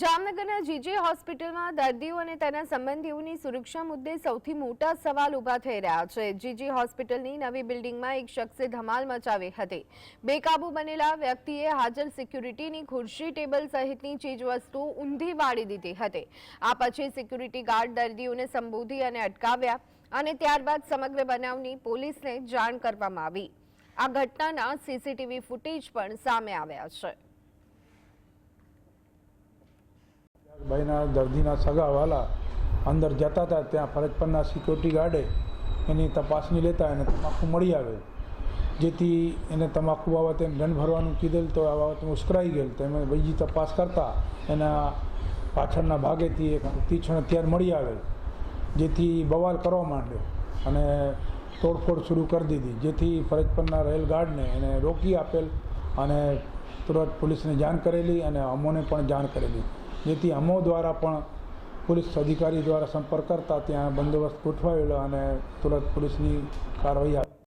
જામનગરના જીજે હોસ્પિટલમાં દર્દીઓ અને તેના સંબંધીઓની સુરક્ષા મુદ્દે સૌથી મોટા સવાલ ઊભા થઈ રહ્યા છે। જીજે હોસ્પિટલની નવી બિલ્ડિંગમાં એક શખ્સે ધમાલ મચાવી હતી। બેકાબૂ બનેલા વ્યક્તિએ હાજર સિક્યુરિટીની ખુરશી, ટેબલ સહિતની ચીજવસ્તુઓ ઊંધી વાળી દીધી હતી। આ પછી સિક્યુરિટી ગાર્ડ દર્દીઓને સંબોધી અને અટકાવ્યા અને ત્યારબાદ સમગ્ર બનાવની પોલીસને જાણ કરવામાં આવી। આ ઘટનાના સીસીટીવી ફૂટેજ પણ સામે આવ્યા છે। ભાઈના દર્દીના સગાવાલા અંદર જતા હતા ત્યાં ફરજ પરના સિક્યુરિટી ગાર્ડે એની તપાસણી લેતા એને તમાકુ મળી આવે, જેથી એને તમાકુ બાબતે દંડ ભરવાનું કીધેલ તો આ બાબતે ઉશ્કેરાઈ ગયેલ। તો એમાં બીજી તપાસ કરતા એના પાછળના ભાગેથી એક તીક્ષ્ણ હથિયાર મળી આવેલ, જેથી બવાલ કરવા માંડ્યો અને તોડફોડ શરૂ કરી દીધી, જેથી ફરજ પરના રહેલ ગાર્ડને એને રોકી આપેલ અને તુરંત પોલીસને જાણ કરેલી અને અમોને પણ જાણ કરેલી, જેથી અમો દ્વારા પણ પોલીસ અધિકારી દ્વારા સંપર્ક કરતા ત્યાં બંદોબસ્ત ગોઠવાયેલો અને તુરંત પોલીસની કાર્યવાહી